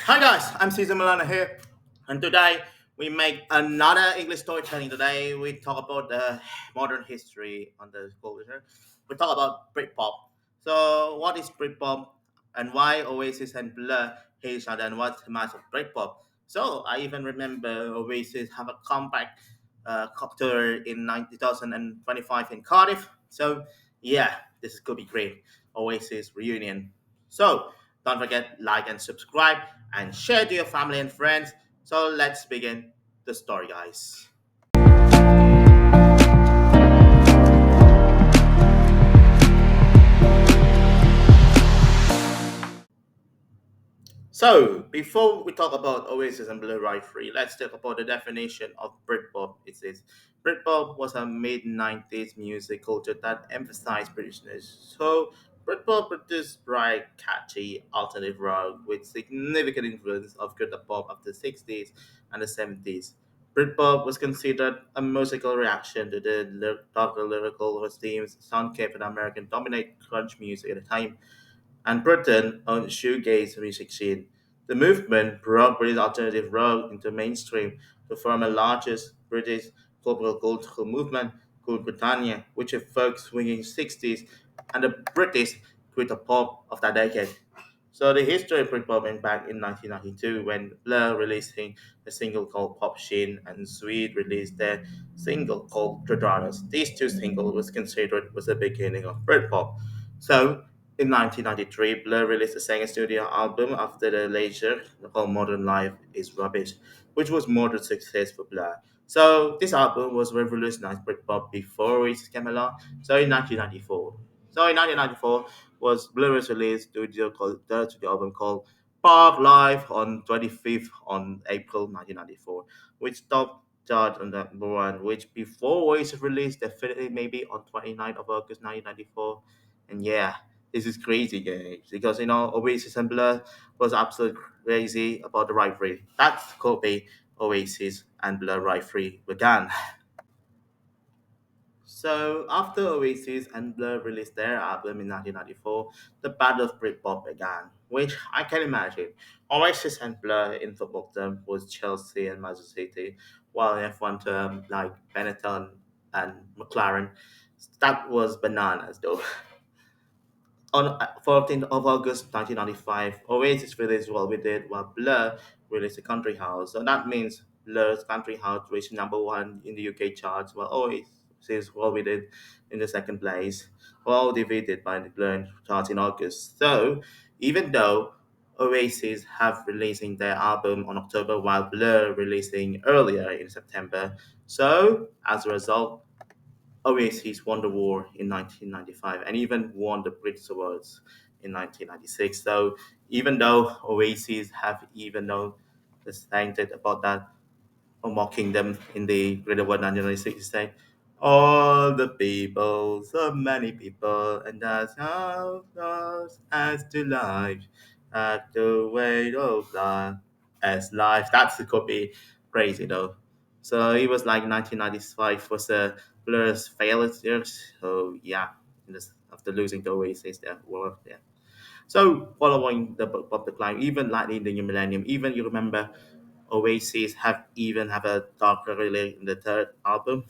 Hi guys, I'm Caesar Milana here, and today we make another English storytelling. Today we talk about the modern history on the culture. We talk about Britpop. So, what is Britpop, and why Oasis and Blur hate each other, and what's the mass of Britpop? So, I even remember Oasis have a comeback tour in 2025 in Cardiff. So, yeah, this could be great. Oasis reunion. So, don't forget like and subscribe and share to your family and friends. So let's begin the story, guys. So before we talk about Oasis and Blue Rivalry, let's talk about the definition of Britpop. It says Britpop was a mid-90s music culture that emphasized Britishness. So Britpop produced bright, catchy, alternative rock with significant influence of guitar pop of the 60s and the 70s. Britpop was considered a musical reaction to the darker lyrical themes soundtrape and American dominate grunge music at the time and Britain on the shoegaze music scene. The movement brought British alternative rock into mainstream to form a largest British global cultural movement called Britannia, which evokes swinging 60s and the British Twitter pop of that decade. So the history of Britpop went back in 1992 when Blur releasing a single called Pop Sheen and Sweet released their single called Dredados. These two singles was considered was the beginning of Britpop. So in 1993, Blur released a second studio album after the Leisure called Modern Life is Rubbish, which was moderate success for Blur. So this album was revolutionized Britpop before it came along. So in 1994. So in 1994 was Blur's released third studio album called Park Live on 25th on April 1994, which topped chart on the number one, which before Oasis released definitely maybe on 29th of August 1994. And yeah, this is crazy, guys, because Oasis and Blur was absolutely crazy about the rivalry. That's Kobe, Oasis and Blur rivalry began. So after Oasis and Blur released their album in 1994, the Battle of Britpop began, which I can imagine. Oasis and Blur in football term was Chelsea and Manchester City, while in F1 term like Benetton and McLaren. That was bananas though. On 14th of August 1995, Oasis released What We Did, while Blur released The Country House. So that means Blur's Country House reached number one in the UK charts, while Oasis What We Did in the second place, all defeated by the Blur charts in August. So even though Oasis have releasing their album on October, while Blur releasing earlier in September, so as a result, Oasis won the war in 1995 and even won the British Awards in 1996. So even though Oasis have even though stated about that or mocking them in the Great Award 1996, say all the people, so many people, and that's how us as to life, at the weight of life as life. That's could be crazy though. So it was like 1995 was a Blur's failure. So yeah, after losing the Oasis, there were there. So following the pop decline, even like in the new millennium, even you remember Oasis have a darker lyric in the third album.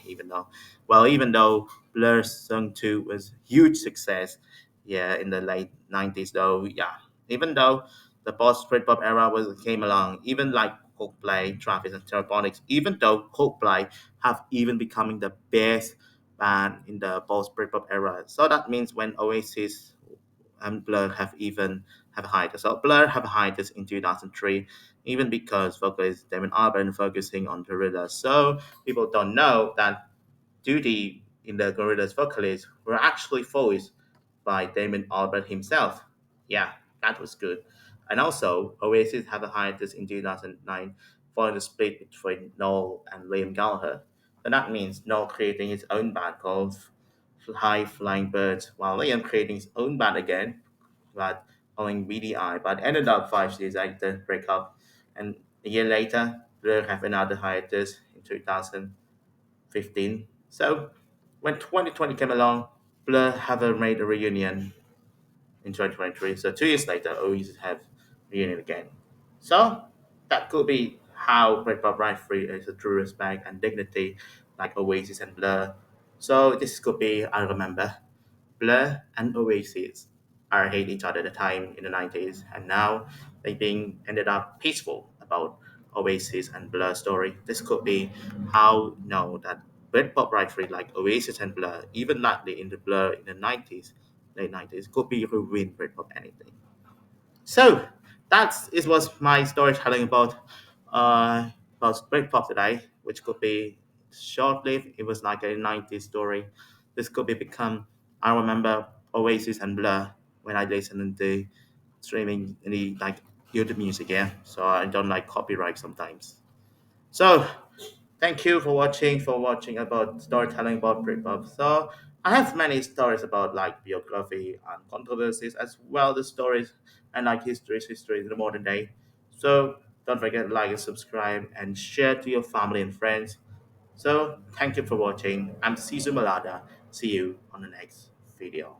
Even though Blur's Song 2 was huge success, yeah, in the late 90s though, yeah. Even though the post Britpop era was came along, even like Coldplay, Travis and Terraphonics, even though Coldplay have even becoming the best band in the post Britpop era. So that means when Oasis and Blur have even have a hiatus. So Blur have a hiatus in 2003, even because vocalist Damon Albarn focusing on Gorillaz. So people don't know that Duty in the Gorillaz vocalist were actually voiced by Damon Albarn himself. Yeah, that was good. And also, Oasis have a hiatus in 2009 following the split between Noel and Liam Gallagher. And that means Noel creating his own band called High Flying Birds, while Liam creating his own band again, but owing BDI, but ended up 5 years after breakup. And a year later, Blur have another hiatus in 2015. So when 2020 came along, Blur have made a reunion in 2023. So 2 years later, Oasis have reunion again. So that could be how Britpop rivalry is a true respect and dignity, like Oasis and Blur. So this could be I remember Blur and Oasis are hate each other at the time in the 90s, and now they being ended up peaceful about Oasis and Blur story. This could be how know that Britpop rivalry like Oasis and Blur, even likely in the Blur in the 90s, late 90s, could be ruin Britpop anything. So that's it was my storytelling uh about Britpop today, which could be short-lived. It was like a 90s story. This could be become I remember Oasis and Blur when I listen to streaming any like YouTube music, yeah. So I don't like copyright sometimes. So thank you for watching about storytelling about Britpop. So I have many stories about like biography and controversies as well as stories and like history in the modern day. So don't forget to like and subscribe and share to your family and friends. So thank you for watching. I'm Sisu Malada. See you on the next video.